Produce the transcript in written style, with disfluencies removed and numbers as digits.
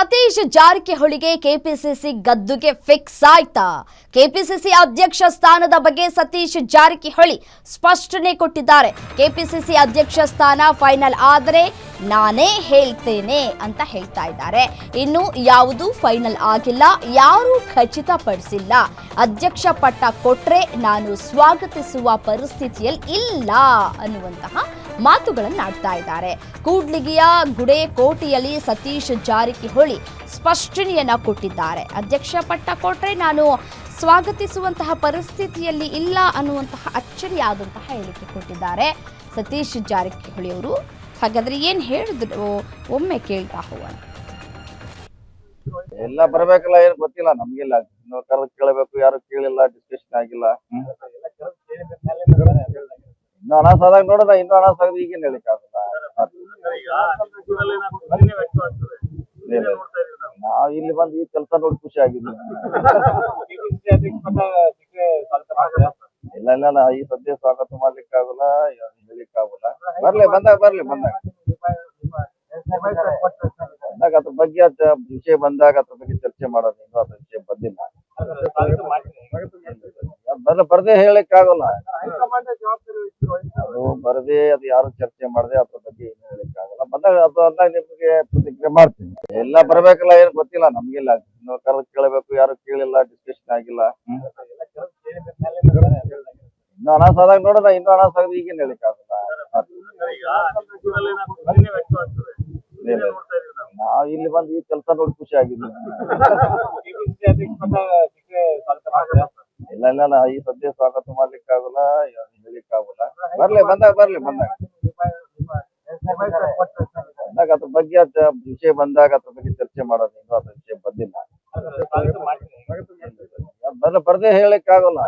Satish ಜಾರಕಿಹೊಳಿಗೆ KPCC ಗದ್ದುಗೆ fix ಆಯ್ತಾ? KPCC ಅಧ್ಯಕ್ಷ ಸ್ಥಾನದ ಬಗ್ಗೆ ಸತೀಶ್ ಜಾರಕಿಹೊಳಿ ಸ್ಪಷ್ಟನೆ ಕೊಟ್ಟಿದ್ದಾರೆ. ಕೆಪಿಸಿಸಿ ಅಧ್ಯಕ್ಷ ಸ್ಥಾನ ಫೈನಲ್ ಆದರೆ ನಾನೇ ಹೇಳ್ತೇನೆ ಅಂತ ಹೇಳ್ತಾ ಇದ್ದಾರೆ. ಇನ್ನು ಯಾವುದು ಫೈನಲ್ ಆಗಿಲ್ಲ, ಯಾರೂ ಖಚಿತಪಡಿಸಿಲ್ಲ. ಅಧ್ಯಕ್ಷ ಪಟ್ಟ ಕೊಟ್ರೆ ನಾನು ಸ್ವಾಗತಿಸುವ ಪರಿಸ್ಥಿತಿಯಲ್ಲಿ ಇಲ್ಲ ಅನ್ನುವಂತಹ ಮಾತುಗಳನ್ನಾಡ್ತಾ ಇದ್ದಾರೆ. ಕೂಡ್ಲಿಗಿಯ ಗುಡೇಕೋಟೆಯಲ್ಲಿ ಸತೀಶ್ ಜಾರಕಿಹೊಳಿ ಸ್ಪಷ್ಟನೆಯನ್ನ ಕೊಟ್ಟಿದ್ದಾರೆ. ಅಧ್ಯಕ್ಷ ಪಟ್ಟ ಕೊಟ್ರೆ ನಾನು ಸ್ವಾಗತಿಸುವಂತಹ ಪರಿಸ್ಥಿತಿಯಲ್ಲಿ ಇಲ್ಲ ಅನ್ನುವಂತಹ ಅಚ್ಚರಿಯಾದಂತಹ ಹೇಳಿಕೆ ಕೊಟ್ಟಿದ್ದಾರೆ ಸತೀಶ್ ಜಾರಕಿಹೊಳಿ ಅವರು. ಹಾಗಾದ್ರೆ ಏನ್ ಹೇಳಿದ್ರು ಒಮ್ಮೆ ಕೇಳ್ತಾ ಹೋಗೋಣ. ಎಲ್ಲ ಬರ್ಬೇಕಲ್ಲ, ಏನ್ ಗೊತ್ತಿಲ್ಲ ನಮ್ಗೆಲ್ಲ. ಕರೆದು ಕೇಳಬೇಕು, ಯಾರು ಕೇಳಿಲ್ಲ, ಡಿಸ್ಕಷನ್ ಆಗಿಲ್ಲ. ಇನ್ನು ಅನಾಸ ಆದಾಗ ನೋಡೋಣ, ಇನ್ನು ಅನಾಸ ಆಗದ ಈಗೇನ್ ಹೇಳಿಕ್ ಆಗಲ್ಲ. ನಾವ್ ಇಲ್ಲಿ ಬಂದು ಈ ಕೆಲಸ ನೋಡಿ ಖುಷಿ ಆಗಿದ್ವಿ. ಇಲ್ಲ ಇಲ್ಲ ಈ ಸದ್ಯ ಸ್ವಾಗತ ಮಾಡ್ಲಿಕ್ಕೆ ಆಗಲ್ಲ, ಹೇಳಿಕ್ ಆಗಲ್ಲ. ಬರ್ಲಿ ಬಂದಾಗ ಬಂದಾಗ ಅದ್ರ ಬಗ್ಗೆ ವಿಷಯ ಬಂದಾಗ ಅದ್ರ ಬಗ್ಗೆ ಚರ್ಚೆ ಮಾಡೋದು. ಇನ್ನು ಅದ್ರ ವಿಷಯ ಬಂದಿಲ್ಲ, ಬರ್ದೇ ಹೇಳಿಕ್ ಆಗಲ್ಲ. ಅದು ಬರ್ದೇ ಅದು ಯಾರು ಚರ್ಚೆ ಮಾಡದೆ ಅದ್ರ ಬಗ್ಗೆ ಏನು ಹೇಳಿಕ್ ಆಗಲ್ಲ. ಬಂದಾಗ ಅದು ಅಂದಾಗ ನಿಮ್ಗೆ ಪ್ರತಿಕ್ರಿಯೆ ಮಾಡ್ತೀನಿ. ಎಲ್ಲ ಬರ್ಬೇಕಲ್ಲ, ಏನ್ ಗೊತ್ತಿಲ್ಲ ನಮ್ಗೆಲ್ಲ. ಇನ್ನು ಕರೆದು ಕೇಳಬೇಕು, ಯಾರು ಕೇಳಿಲ್ಲ, ಡಿಸ್ಕಷನ್ ಆಗಿಲ್ಲ. ಇನ್ನು ಅನಾಸ ಆದಾಗ ನೋಡೋಣ, ಇನ್ನು ಅನಾಸ ಆಗದ ಈಗೇನ್ ಹೇಳಿಕ್ ಆಗಲ್ಲ. ನಾವ್ ಇಲ್ಲಿ ಬಂದು ಈ ಕೆಲಸ ನೋಡಿ ಖುಷಿ ಆಗಿದ್ವಿ. ಇಲ್ಲ ಇಲ್ಲ ಈ ಸದ್ಯ ಸ್ವಾಗತ ಮಾಡ್ಲಿಕ್ಕೆ ಆಗಲ್ಲ, ಹೇಳಿಕ್ ಆಗಲ್ಲ. ಬರ್ಲಿ ಬಂದಾಗ ಅದ್ರ ಬಗ್ಗೆ ವಿಷಯ ಬಂದಾಗ ಅದ್ರ ಬಗ್ಗೆ ಚರ್ಚೆ ಮಾಡೋದು. ಇನ್ನು ಅದ್ರ ವಿಷಯ ಬಂದಿಲ್ಲ, ಬರ್ದೇ ಹೇಳಿಕ್ ಆಗಲ್ಲ.